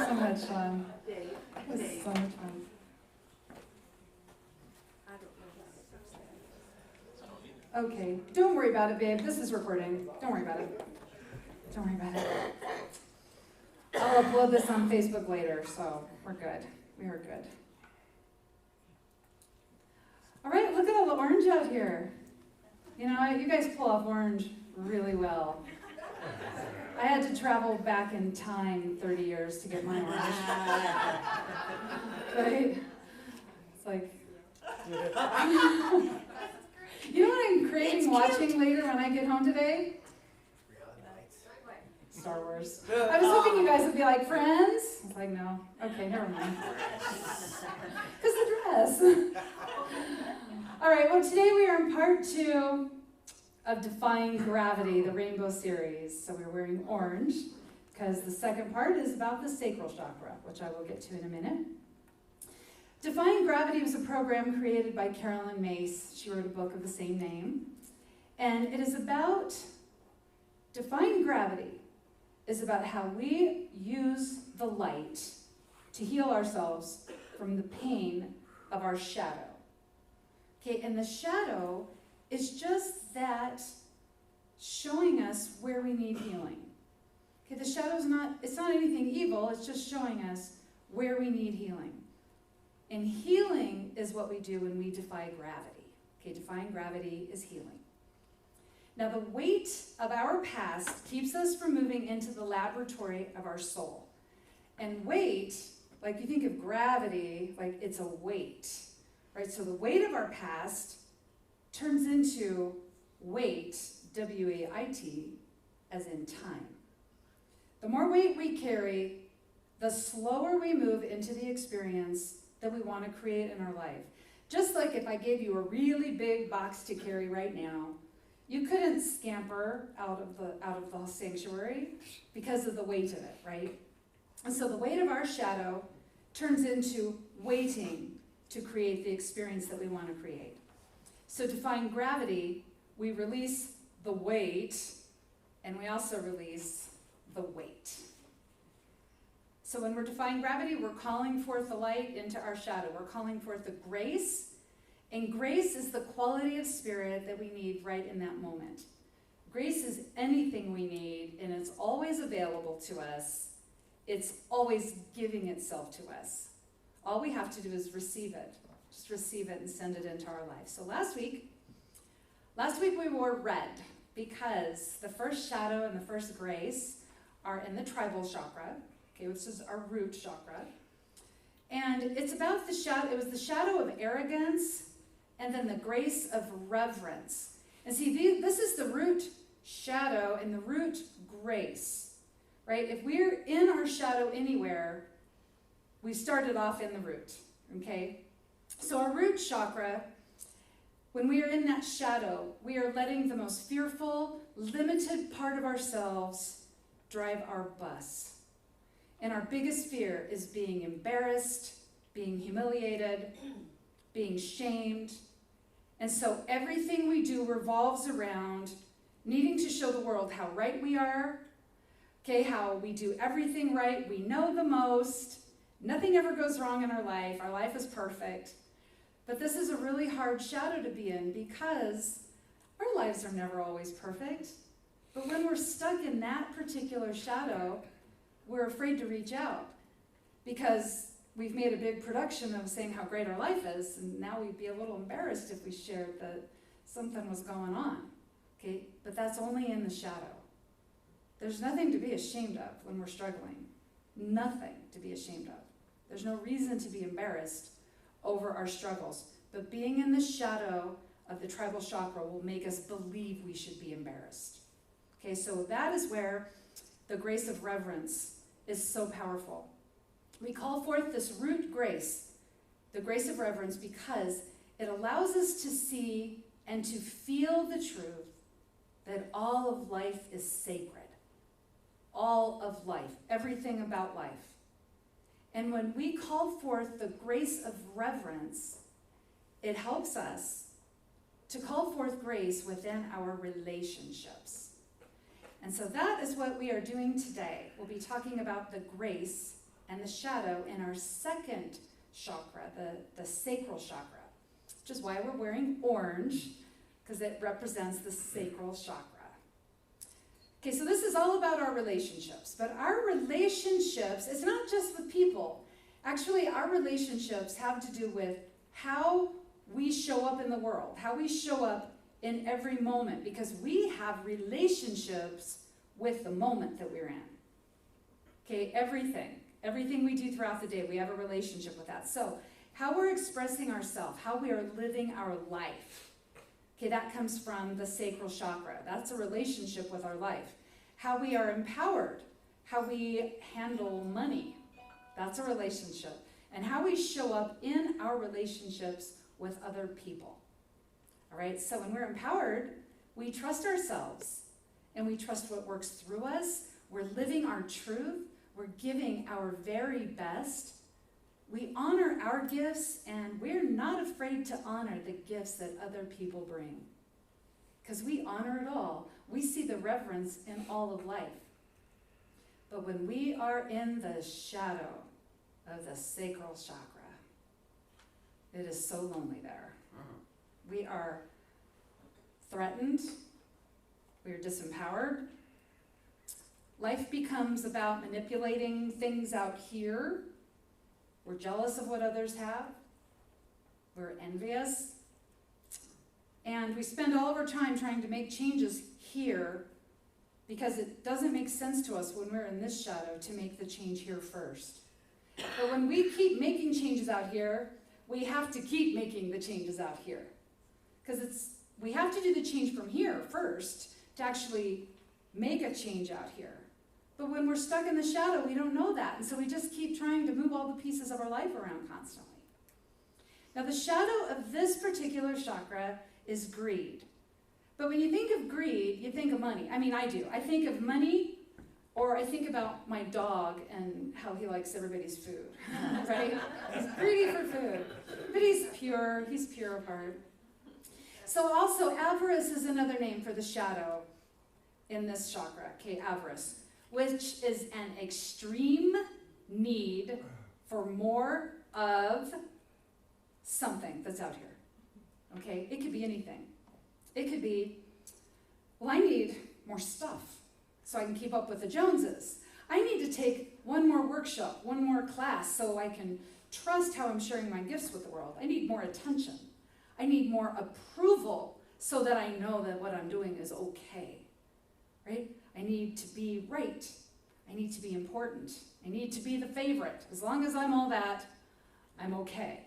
so much fun. It was so much fun. Okay, don't worry about it, babe. This is recording. Don't worry about it. Don't worry about it. I'll upload this on Facebook later, so we're good. We are good. All right, look at all the orange out here. You know, you guys pull off orange really well. I had to travel back in time 30 years to get my orange. Right? It's like... You know what I'm craving watching later when I get home today? Star Wars. I was hoping you guys would be like, Friends? I was like, no. Okay, never mind. Because the dress. All right, well, today we are in part 2 of Defying Gravity, the Rainbow Series. So we're wearing orange, because the second part is about the sacral chakra, which I will get to in a minute. Defying Gravity was a program created by Carolyn Mace. She wrote a book of the same name. And it is about, Defying Gravity is about how we use the light to heal ourselves from the pain of our shadow. Okay, and the shadow is just that showing us where we need healing. Okay, the shadow's it's not anything evil, it's just showing us where we need healing. And healing is what we do when we defy gravity. Okay, defying gravity is healing. Now, the weight of our past keeps us from moving into the laboratory of our soul. And weight, like you think of gravity, like it's a weight, right? So the weight of our past turns into weight, W-A-I-T, as in time. The more weight we carry, the slower we move into the experience that we want to create in our life. Just like if I gave you a really big box to carry right now, you couldn't scamper out of the sanctuary because of the weight of it, right? And so the weight of our shadow turns into waiting to create the experience that we want to create. So defying gravity, we release the weight, and we also release the weight. So when we're defying gravity, we're calling forth the light into our shadow. We're calling forth the grace. And grace is the quality of spirit that we need right in that moment. Grace is anything we need, and it's always available to us. It's always giving itself to us. All we have to do is receive it. Just receive it and send it into our life. So last week we wore red because the first shadow and the first grace are in the tribal chakra, okay, which is our root chakra. And it's about the shadow, it was the shadow of arrogance, and then the grace of reverence. And see, this is the root shadow and the root grace, right? If we're in our shadow anywhere, we started off in the root, okay? So our root chakra, when we are in that shadow, we are letting the most fearful, limited part of ourselves drive our bus. And our biggest fear is being embarrassed, being humiliated, being shamed. And so everything we do revolves around needing to show the world how right we are, okay, how we do everything right, we know the most, nothing ever goes wrong in our life is perfect. But this is a really hard shadow to be in because our lives are never always perfect. But when we're stuck in that particular shadow, we're afraid to reach out because we've made a big production of saying how great our life is, and now we'd be a little embarrassed if we shared that something was going on, okay? But that's only in the shadow. There's nothing to be ashamed of when we're struggling. Nothing to be ashamed of. There's no reason to be embarrassed over our struggles. But being in the shadow of the tribal chakra will make us believe we should be embarrassed. Okay, so that is where the grace of reverence is so powerful. We call forth this root grace, the grace of reverence, because it allows us to see and to feel the truth that all of life is sacred. All of life, everything about life. And when we call forth the grace of reverence, it helps us to call forth grace within our relationships. And so that is what we are doing today. We'll be talking about the grace and the shadow in our second chakra, the sacral chakra, which is why we're wearing orange, because it represents the sacral chakra. Okay, so this is all about our relationships, but our relationships, it's not just with people. Actually, our relationships have to do with how we show up in the world, how we show up in every moment, because we have relationships with the moment that we're in. Okay, everything we do throughout the day, we have a relationship with that. So, how we're expressing ourselves, how we are living our life, okay, that comes from the sacral chakra. That's a relationship with our life. How we are empowered, how we handle money, that's a relationship. And how we show up in our relationships with other people. All right, so when we're empowered, we trust ourselves and we trust what works through us. We're living our truth. We're giving our very best. We honor our gifts, and we're not afraid to honor the gifts that other people bring. Because we honor it all. We see the reverence in all of life. But when we are in the shadow of the sacral chakra, it is so lonely there. We are threatened. We are disempowered. Life becomes about manipulating things out here. We're jealous of what others have. We're envious. And we spend all of our time trying to make changes here because it doesn't make sense to us when we're in this shadow to make the change here first. But when we keep making changes out here, we have to keep making the changes out here. Because we have to do the change from here first to actually make a change out here. But when we're stuck in the shadow, we don't know that. And so we just keep trying to move all the pieces of our life around constantly. Now, the shadow of this particular chakra is greed. But when you think of greed, you think of money. I mean, I do. I think of money, or I think about my dog and how he likes everybody's food, right? He's greedy for food. But he's pure of heart. So also, avarice is another name for the shadow in this chakra, okay, avarice, which is an extreme need for more of something that's out here, okay? It could be anything. It could be, well, I need more stuff so I can keep up with the Joneses. I need to take one more workshop, one more class so I can trust how I'm sharing my gifts with the world. I need more attention. I need more approval so that I know that what I'm doing is okay, right? I need to be right. I need to be important. I need to be the favorite. As long as I'm all that, I'm okay.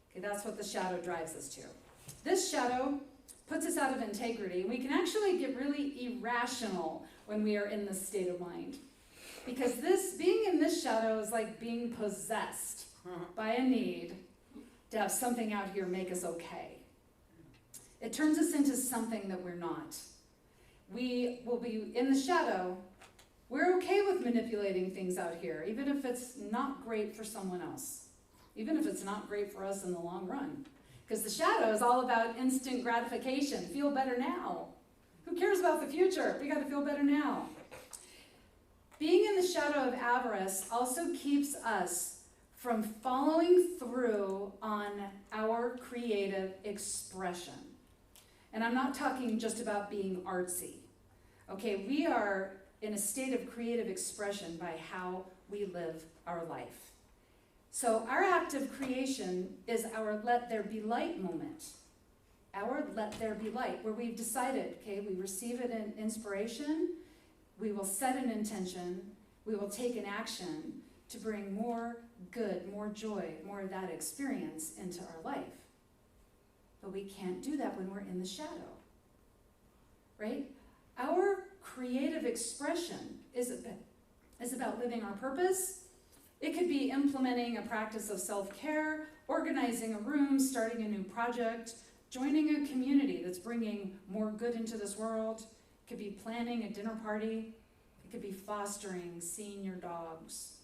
Okay, that's what the shadow drives us to. This shadow puts us out of integrity. We can actually get really irrational when we are in this state of mind. Because being in this shadow is like being possessed by a need to have something out here make us okay. It turns us into something that we're not. We will be in the shadow. We're okay with manipulating things out here, even if it's not great for someone else, even if it's not great for us in the long run. Because the shadow is all about instant gratification. Feel better now. Who cares about the future? We got to feel better now. Being in the shadow of avarice also keeps us from following through on our creative expression. And I'm not talking just about being artsy. Okay, we are in a state of creative expression by how we live our life. So our act of creation is our let there be light moment. Our let there be light, where we've decided, okay, we receive it in inspiration, we will set an intention, we will take an action to bring more good, more joy, more of that experience into our life. But we can't do that when we're in the shadow, right? Our creative expression is about living our purpose. It could be implementing a practice of self-care, organizing a room, starting a new project, joining a community that's bringing more good into this world. It could be planning a dinner party. It could be fostering senior dogs.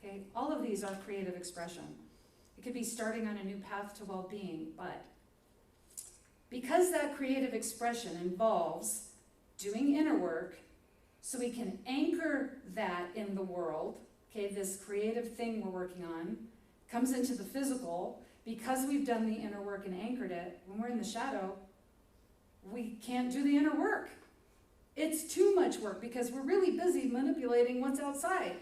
Okay, all of these are creative expression. It could be starting on a new path to well-being, but because that creative expression involves doing inner work so we can anchor that in the world, okay, this creative thing we're working on, comes into the physical, because we've done the inner work and anchored it, when we're in the shadow, we can't do the inner work. It's too much work because we're really busy manipulating what's outside.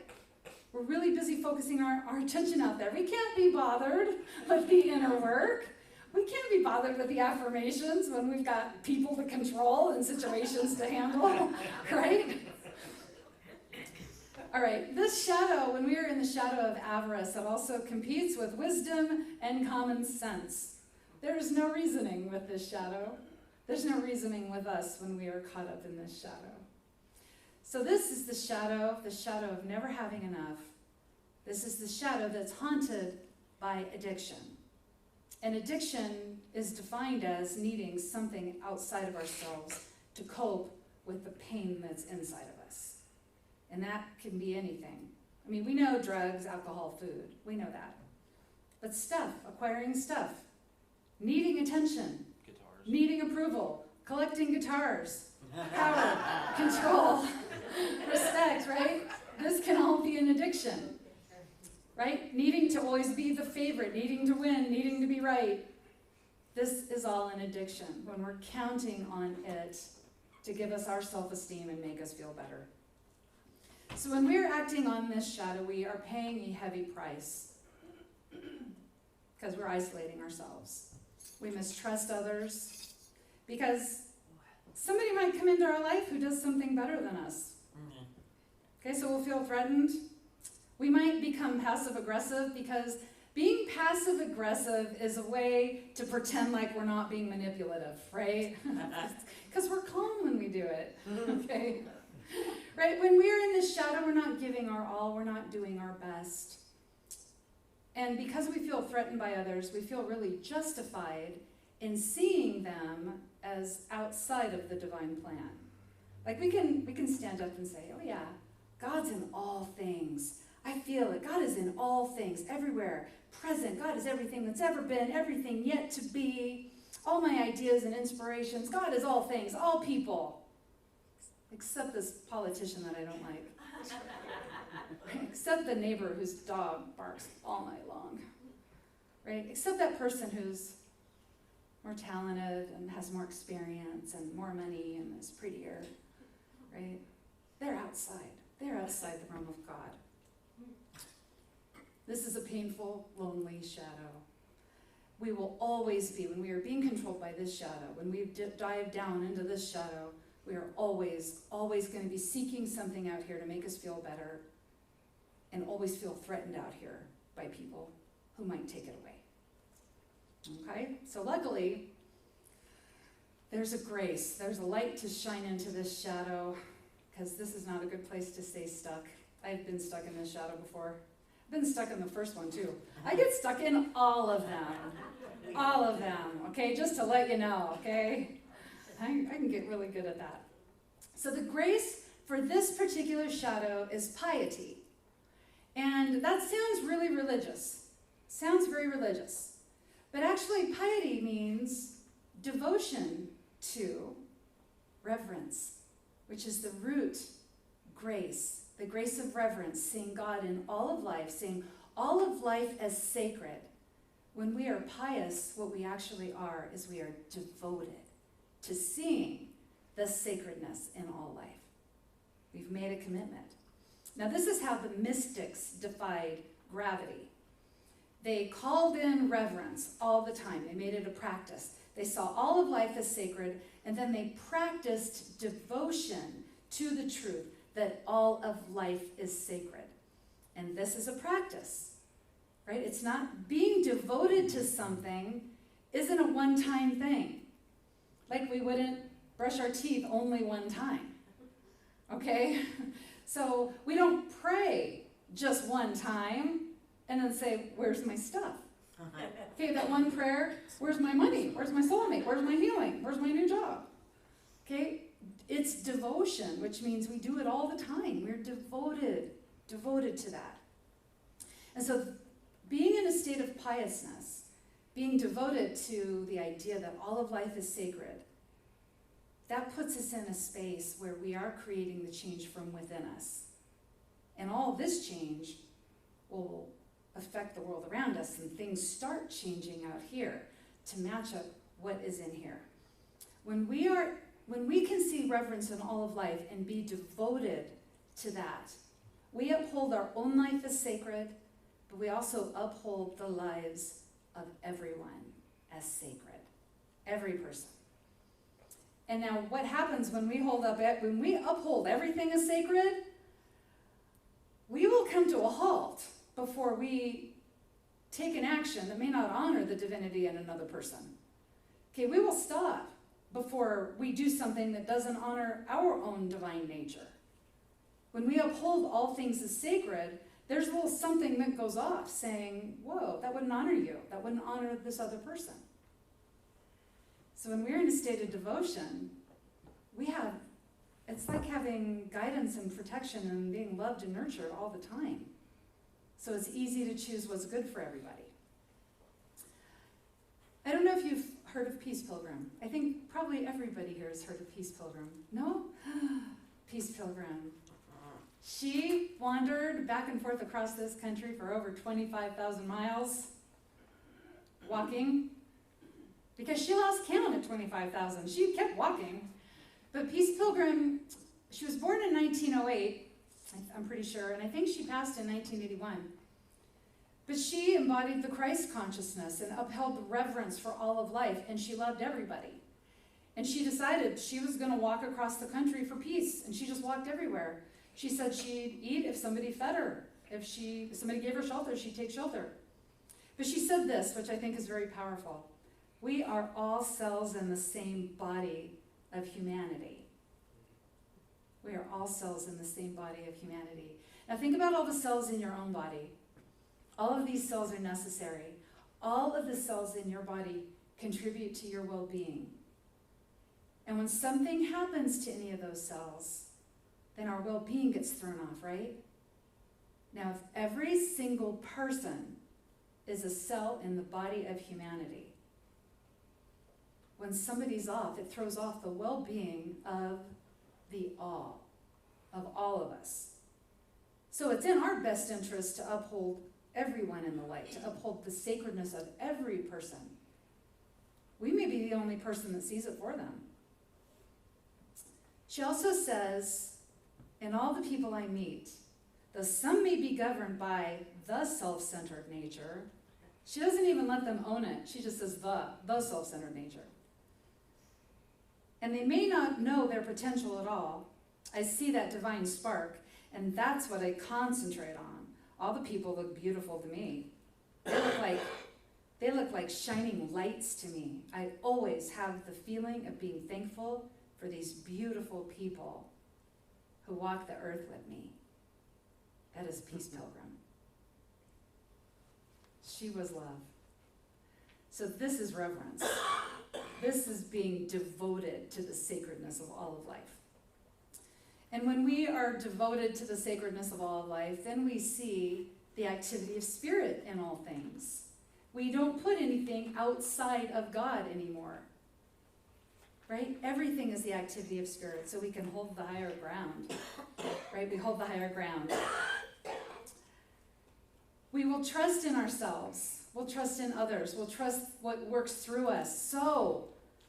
We're really busy focusing our attention out there. We can't be bothered with the inner work. We can't be bothered with the affirmations when we've got people to control and situations to handle, right? All right, this shadow, when we are in the shadow of avarice, it also competes with wisdom and common sense. There is no reasoning with this shadow. There's no reasoning with us when we are caught up in this shadow. So this is the shadow of never having enough. This is the shadow that's haunted by addiction. And addiction is defined as needing something outside of ourselves to cope with the pain that's inside of us. And that can be anything. I mean, we know drugs, alcohol, food. We know that. But stuff, acquiring stuff, needing attention, Guitars. needing approval, collecting guitars, power, control, respect, right? This can all be an addiction, right? Needing to always be the favorite, needing to win, needing to be right. This is all an addiction when we're counting on it to give us our self-esteem and make us feel better. So when we're acting on this shadow, we are paying a heavy price because we're isolating ourselves. We mistrust others because somebody might come into our life who does something better than us. Okay, so we'll feel threatened. We might become passive-aggressive because being passive-aggressive is a way to pretend like we're not being manipulative, right? Because we're calm when we do it, okay? Right, when we're in this shadow, we're not giving our all, we're not doing our best. And because we feel threatened by others, we feel really justified in seeing them as outside of the divine plan. Like we can stand up and say, oh yeah, God's in all things. I feel it. God is in all things, everywhere, present. God is everything that's ever been, everything yet to be, all my ideas and inspirations. God is all things, all people. Except this politician that I don't like. Except the neighbor whose dog barks all night long. Right? Except that person who's more talented and has more experience and more money and is prettier. Right? They're outside. They're outside the realm of God. This is a painful, lonely shadow. We will always be, when we are being controlled by this shadow, when we dive down into this shadow, we are always going to be seeking something out here to make us feel better and always feel threatened out here by people who might take it away. Okay? So luckily, there's a grace. There's a light to shine into this shadow because this is not a good place to stay stuck. I've been stuck in this shadow before. I've been stuck in the first one too. I get stuck in all of them. All of them, okay? Just to let you know, okay? I can get really good at that. So the grace for this particular shadow is piety. And that sounds really religious. Sounds very religious. But actually piety means devotion to reverence, which is the root grace, the grace of reverence, seeing God in all of life, seeing all of life as sacred. When we are pious, what we actually are is we are devoted to seeing the sacredness in all life. We've made a commitment. Now this is how the mystics defied gravity. They called in reverence all the time. They made it a practice. They saw all of life as sacred, and then they practiced devotion to the truth that all of life is sacred. And this is a practice, right? It's not being devoted to something isn't a one-time thing. Like we wouldn't brush our teeth only one time, okay? So we don't pray just one time and then say, where's my stuff? Okay, that one prayer, where's my money? Where's my soulmate? Where's my healing? Where's my new job? Okay, it's devotion, which means we do it all the time. We're devoted to that. And so being in a state of piousness, being devoted to the idea that all of life is sacred, that puts us in a space where we are creating the change from within us. And all this change will affect the world around us, and things start changing out here to match up what is in here. When we can see reverence in all of life and be devoted to that, we uphold our own life as sacred, but we also uphold the lives of everyone as sacred. Every person. And now what happens when we uphold everything as sacred? We will come to a halt before we take an action that may not honor the divinity in another person. Okay, we will stop before we do something that doesn't honor our own divine nature. When we uphold all things as sacred, there's a little something that goes off saying, whoa, that wouldn't honor you. That wouldn't honor this other person. So when we're in a state of devotion, it's like having guidance and protection and being loved and nurtured all the time. So it's easy to choose what's good for everybody. I don't know if you've heard of Peace Pilgrim. I think probably everybody here has heard of Peace Pilgrim. No? Peace Pilgrim. She wandered back and forth across this country for over 25,000 miles, walking, because she lost count at 25,000. She kept walking. But Peace Pilgrim, she was born in 1908, I'm pretty sure, and I think she passed in 1981. But she embodied the Christ consciousness and upheld the reverence for all of life, and she loved everybody. And she decided she was going to walk across the country for peace, and she just walked everywhere. She said she'd eat if somebody fed her. If somebody gave her shelter, she'd take shelter. But she said this, which I think is very powerful. We are all cells in the same body of humanity. We are all cells in the same body of humanity. Now think about all the cells in your own body. All of these cells are necessary. All of the cells in your body contribute to your well-being. And when something happens to any of those cells, then our well-being gets thrown off, right? Now, if every single person is a cell in the body of humanity, when somebody's off, it throws off the well-being of all of us. So it's in our best interest to uphold everyone in the light, to uphold the sacredness of every person. We may be the only person that sees it for them. She also says, in all the people I meet, though some may be governed by the self-centered nature, she doesn't even let them own it. She just says the self-centered nature. And they may not know their potential at all. I see that divine spark, and that's what I concentrate on. All the people look beautiful to me. They look like shining lights to me. I always have the feeling of being thankful for these beautiful people who walk the earth with me. That is Peace Pilgrim. She was love. So this is reverence. This is being devoted to the sacredness of all of life. And when we are devoted to the sacredness of all of life, then we see the activity of spirit in all things. We don't put anything outside of God anymore. Right? Everything is the activity of spirit, so we can hold the higher ground. Right? We hold the higher ground. We will trust in ourselves. We'll trust in others. We'll trust what works through us. So,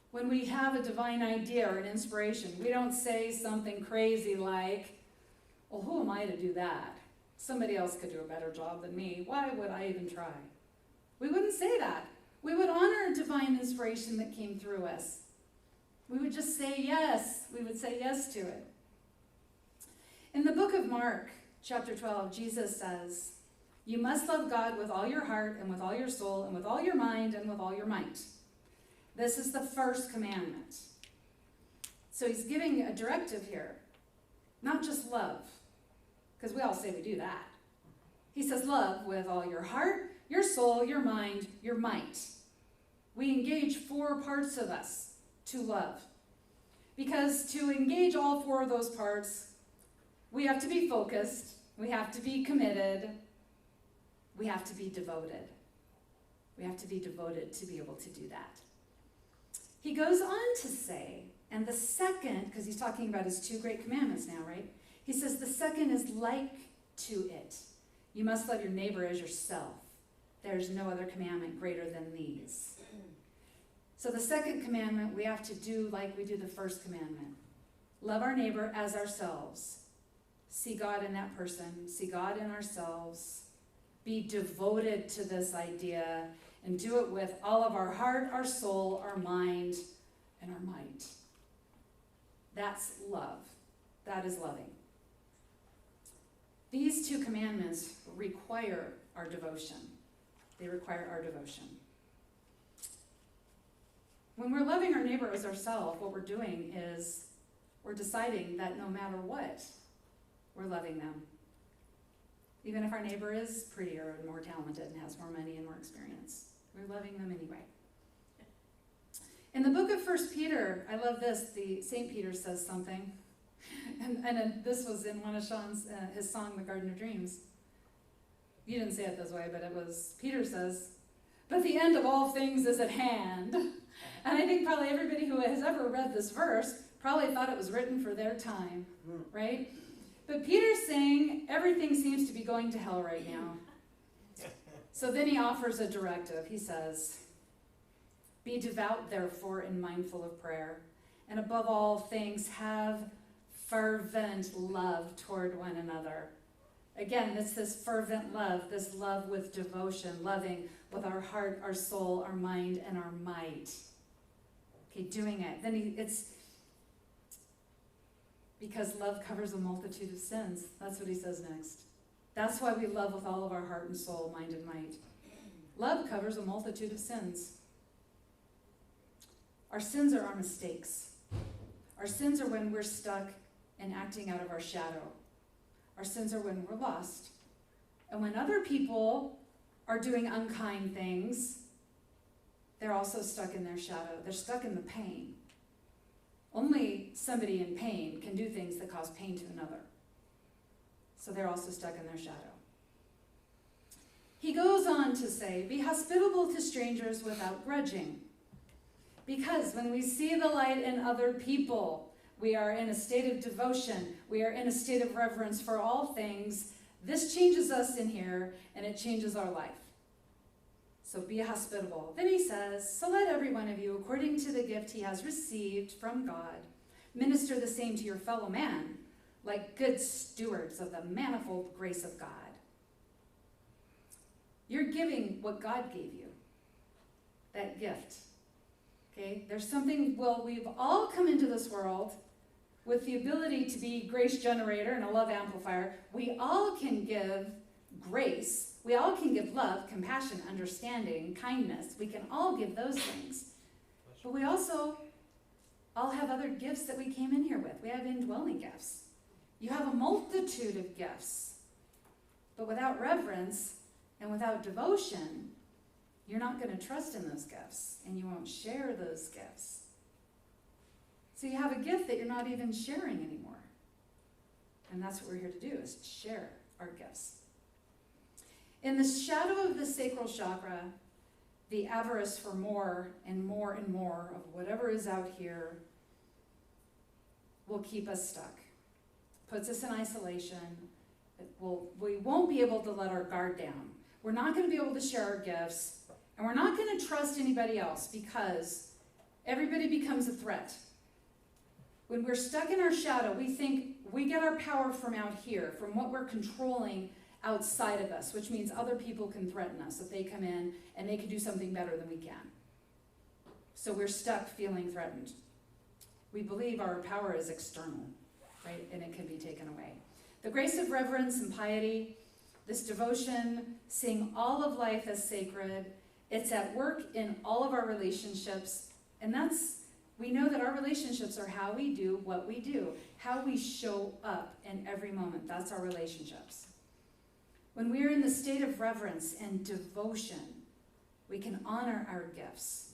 when we have a divine idea or an inspiration, we don't say something crazy like, well, who am I to do that? Somebody else could do a better job than me. Why would I even try? We wouldn't say that. We would honor a divine inspiration that came through us. We would just say yes. We would say yes to it. In the book of Mark, chapter 12, Jesus says, you must love God with all your heart and with all your soul and with all your mind and with all your might. This is the first commandment. So he's giving a directive here, not just love, because we all say we do that. He says love with all your heart, your soul, your mind, your might. We engage 4 parts of us to love. Because to engage all 4 of those parts, we have to be focused, we have to be committed, we have to be devoted. We have to be devoted to be able to do that. He goes on to say, and the second, because he's talking about his 2 great commandments now, right? He says the second is like to it. You must love your neighbor as yourself. There's no other commandment greater than these. So the second commandment, we have to do like we do the first commandment. Love our neighbor as ourselves. See God in that person. See God in ourselves. Be devoted to this idea and do it with all of our heart, our soul, our mind, and our might. That's love. That is loving. These two commandments require our devotion. They require our devotion. When we're loving our neighbor as ourselves, what we're doing is we're deciding that no matter what, we're loving them. Even if our neighbor is prettier and more talented and has more money and more experience, we're loving them anyway. In the book of 1 Peter, I love this. St. Peter says something. And this was in one of Sean's, his song, The Garden of Dreams. You didn't say it this way, but it was, Peter says, but the end of all things is at hand. And I think probably everybody who has ever read this verse probably thought it was written for their time, right? But Peter's saying everything seems to be going to hell right now. So then he offers a directive. He says, be devout, therefore, and mindful of prayer. And above all things, have fervent love toward one another. Again, it's this fervent love, this love with devotion, loving with our heart, our soul, our mind, and our might. Okay, doing it. Then it's because love covers a multitude of sins. That's what he says next. That's why we love with all of our heart and soul, mind and might. Love covers a multitude of sins. Our sins are our mistakes. Our sins are when we're stuck and acting out of our shadow. Our sins are when we're lost. And when other people are doing unkind things, they're also stuck in their shadow. They're stuck in the pain. Only somebody in pain can do things that cause pain to another. So they're also stuck in their shadow. He goes on to say, be hospitable to strangers without grudging. Because when we see the light in other people, we are in a state of devotion. We are in a state of reverence for all things. This changes us in here, and it changes our life. So be hospitable. Then he says, so let every one of you, according to the gift he has received from God, minister the same to your fellow man, like good stewards of the manifold grace of God. You're giving what God gave you, that gift. Okay, there's something, well, we've all come into this world with the ability to be grace generator and a love amplifier. We all can give grace. We all can give love, compassion, understanding, kindness. We can all give those things. But we also all have other gifts that we came in here with. We have indwelling gifts. You have a multitude of gifts. But without reverence and without devotion, you're not going to trust in those gifts, and you won't share those gifts. So you have a gift that you're not even sharing anymore. And that's what we're here to do, is share our gifts. In the shadow of the sacral chakra, the avarice for more and more and more of whatever is out here will keep us stuck. Puts us in isolation. We won't be able to let our guard down. We're not going to be able to share our gifts. And we're not going to trust anybody else because everybody becomes a threat. When we're stuck in our shadow, we think we get our power from out here, from what we're controlling outside of us, which means other people can threaten us if they come in and they can do something better than we can. So we're stuck feeling threatened. We believe our power is external, right? And it can be taken away. The grace of reverence and piety, this devotion, seeing all of life as sacred, it's at work in all of our relationships, and we know that our relationships are how we do what we do, how we show up in every moment. That's our relationships. When we're in the state of reverence and devotion, we can honor our gifts.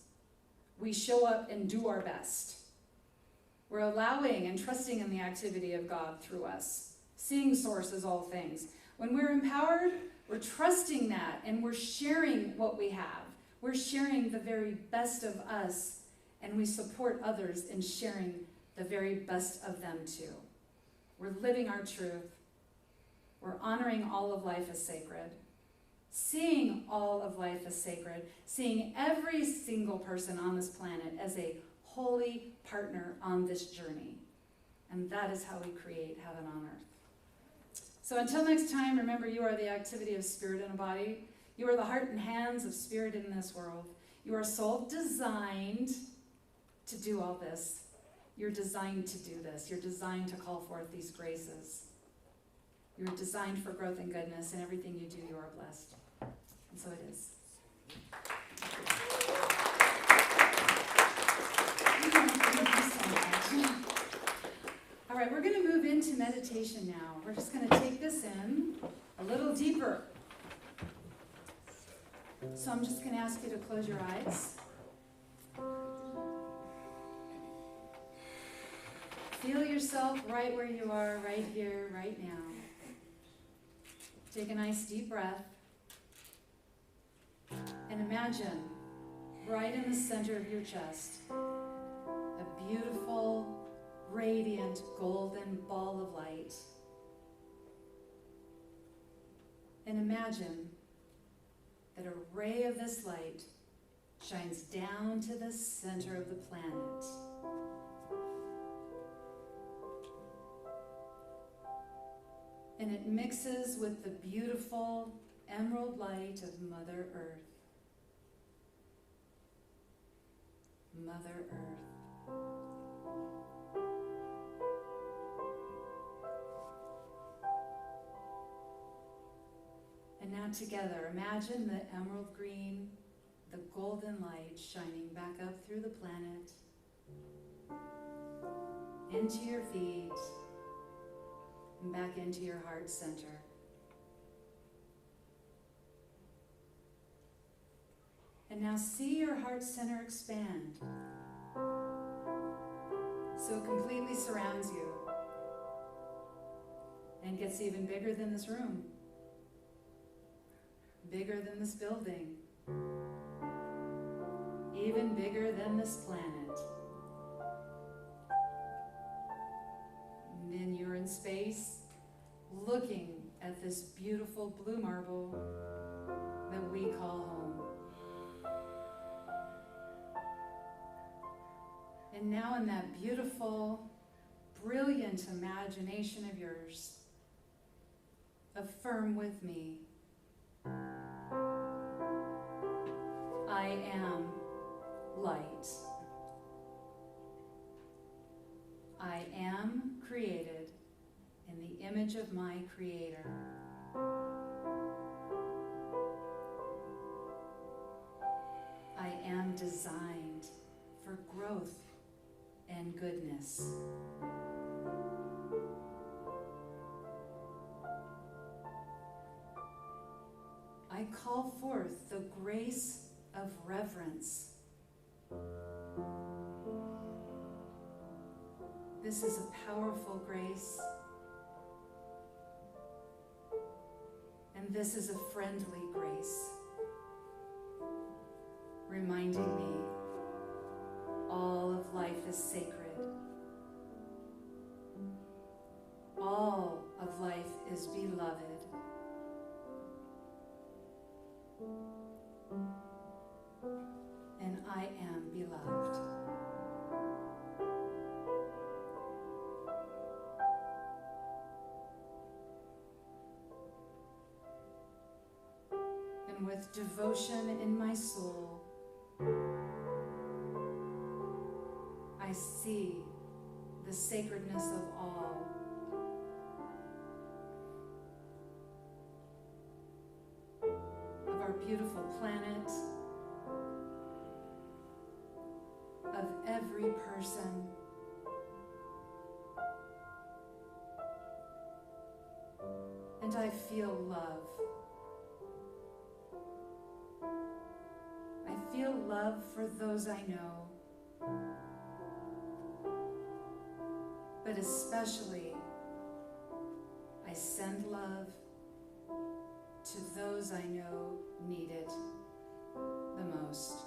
We show up and do our best. We're allowing and trusting in the activity of God through us, seeing source as all things. When we're empowered, we're trusting that, and we're sharing what we have. We're sharing the very best of us, and we support others in sharing the very best of them too. We're living our truth. We're honoring all of life as sacred, seeing all of life as sacred, seeing every single person on this planet as a holy partner on this journey. And that is how we create heaven on earth. So until next time, remember, you are the activity of spirit in a body. You are the heart and hands of spirit in this world. You are soul designed to do all this. You're designed to do this. You're designed to call forth these graces. You're designed for growth and goodness. In everything you do, you are blessed. And so it is. All right, we're going to move into meditation now. We're just going to take this in a little deeper. So I'm just going to ask you to close your eyes. Feel yourself right where you are, right here, right now. Take a nice deep breath. And imagine, right in the center of your chest, a beautiful, radiant, golden ball of light. And imagine that a ray of this light shines down to the center of the planet. And it mixes with the beautiful emerald light of Mother Earth. Mother Earth. And now together, imagine the emerald green, the golden light shining back up through the planet, into your feet, and back into your heart center. And now see your heart center expand, so it completely surrounds you and gets even bigger than this room, bigger than this building, even bigger than this planet. And then you're in space, looking at this beautiful blue marble that we call home. And now in that beautiful, brilliant imagination of yours, affirm with me, I am light. I am created in the image of my Creator. I am designed for growth and goodness. I call forth the grace of reverence. This is a powerful grace, and this is a friendly grace, reminding me all of life is sacred. All of life is beloved. And I am beloved. And with devotion in my soul, I see the sacredness of all. Of our beautiful planet, of every person, and I feel love. I feel love for those I know, but especially I send love to those I know need it the most.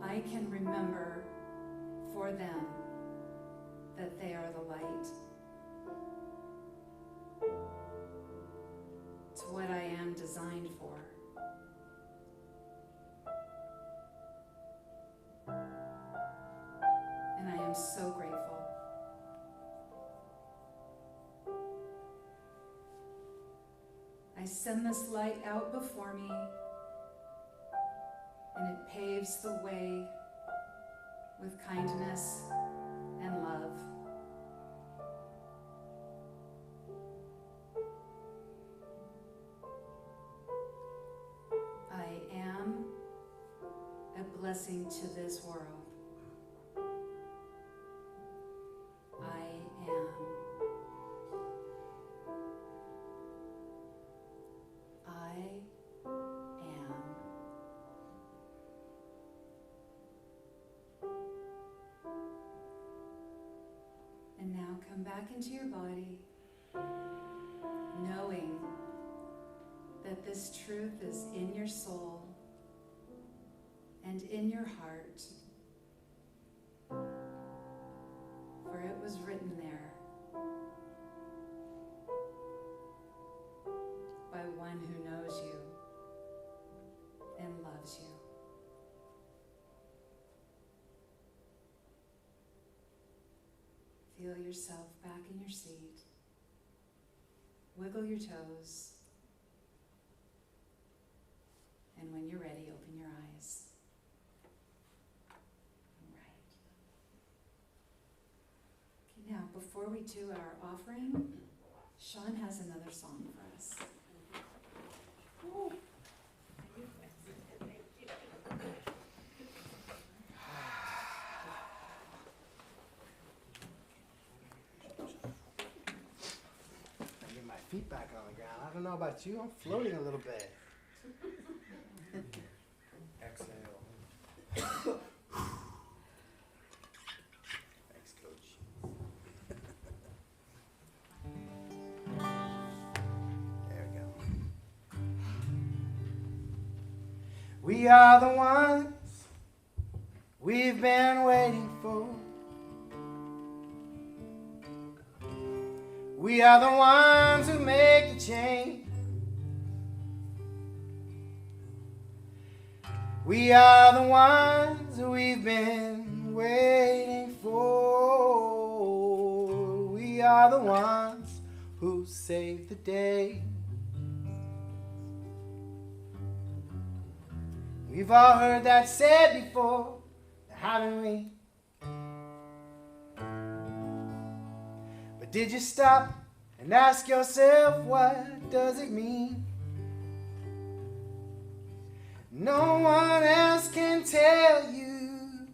I can remember for them that they are the light to what I am designed for. And I am so grateful. I send this light out before me, and it paves the way with kindness and love. I am a blessing to this world. I am. I am. And now come back into your body, knowing that this truth is in your soul and in your heart, for it was written there by one who knows you and loves you. Feel yourself back in your seat. Wiggle your toes. And when you're ready, open your eyes. All right. Okay, now, before we do our offering, Sean has another song for us. Ooh. Feet back on the ground. I don't know about you, I'm floating a little bit. Exhale. Thanks, Coach. There we go. We are the ones we've been waiting for. We are the ones who make the change. We are the ones we've been waiting for. We are the ones who save the day. We've all heard that said before, haven't we? But did you stop and ask yourself, what does it mean? No one else can tell you.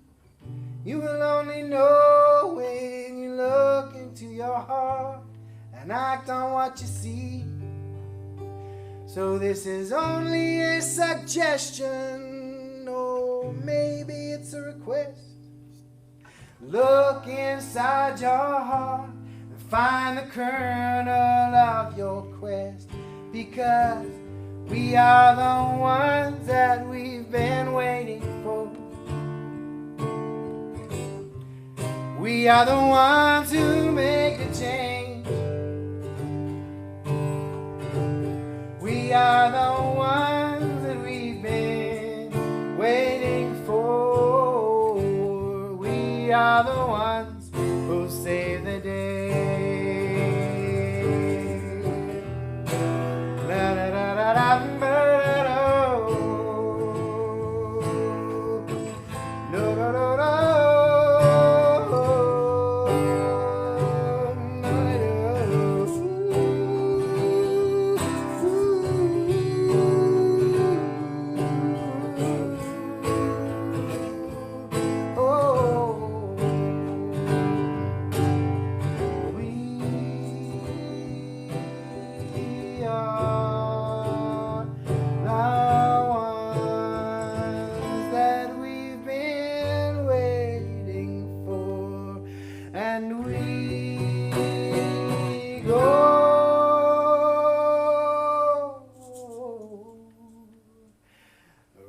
You will only know when you look into your heart and act on what you see. So this is only a suggestion, or maybe it's a request. Look inside your heart, find the kernel of your quest, because we are the ones that we've been waiting for. We are the ones who make the change. We are the ones that we've been waiting for. We are the ones who save the day.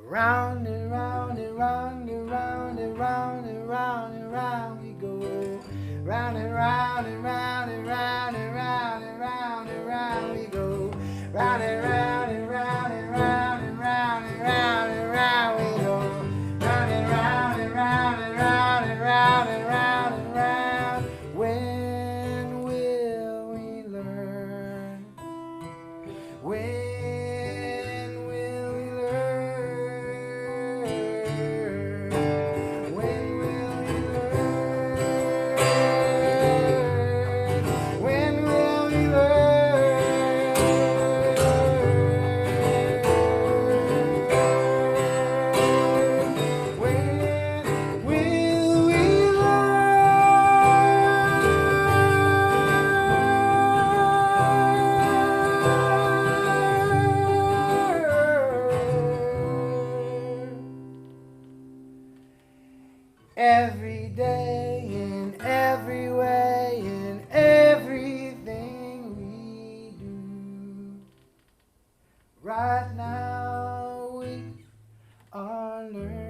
Round and round and round and round and round and round and round we go. Round and Round and round and round and round and round and round and round we go. Round and round and round and round and round and round and round. When will we learn? When will we learn? When will we learn? When will we learn? When will we every day, in every way, in everything we do. Right now we are learning.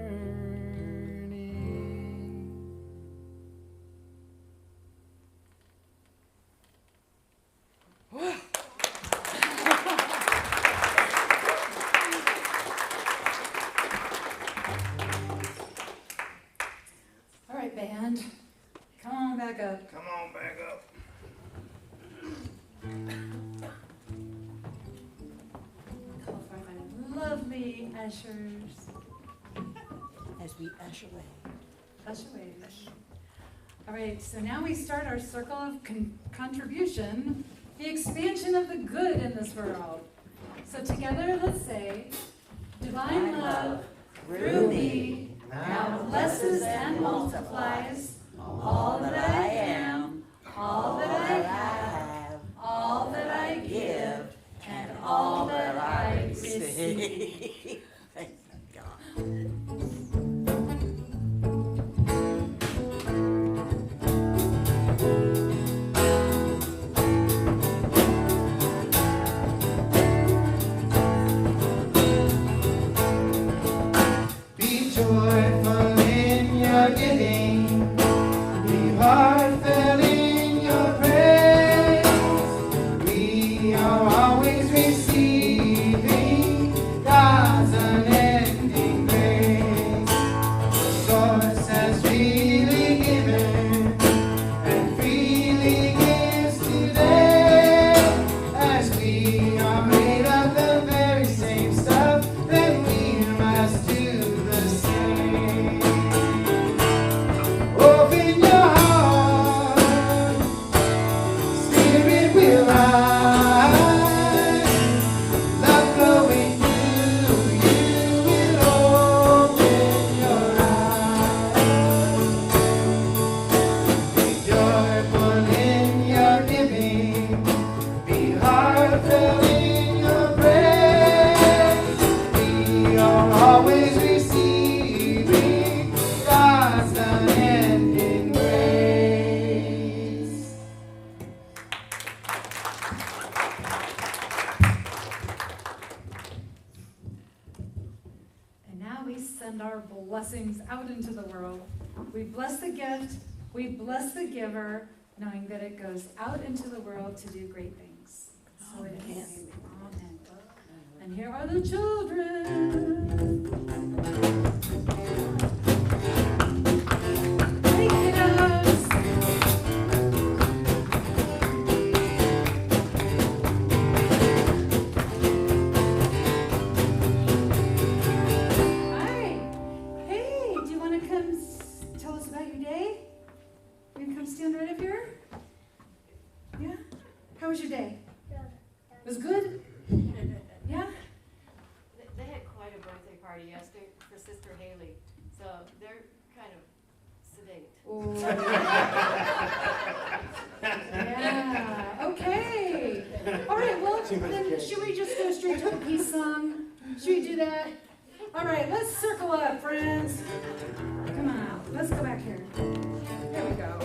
All right, band. Come on back up. Come on back up. Lovely ushers. As we usher away. Usher away. All right, so now we start our circle of contribution, the expansion of the good in this world. So together, let's say, divine love through me now blesses and multiplies all that I am, all that I have, all that I give, and all that I receive. Thank God. Be joyful in your giving. Be heartfelt in your praise. We are always receiving God's unending grace. The source has freely given and freely gives today. As we are made of the very same stuff, then we must do the same. Open your heart, Spirit will rise. Love flowing through you will open your eyes. Be joyful in your giving. Be heartfelt in your praise. We are always receiving God's unending grace. And now we send our blessings out into the world. We bless the gift, we bless the giver, knowing that it goes out into the world to do great things. So it is. Amen. And here are the children. Hey, kiddos. Hi. Hey, do you want to come tell us about your day? You can come stand right up here. Yeah? How was your day? It was good? Yeah? They had quite a birthday party yesterday for Sister Haley, so they're kind of sedate. Oh. Yeah, okay. All right, well, then should we just go straight to a peace song? Should we do that? All right, let's circle up, friends. Come on, let's go back here. There we go.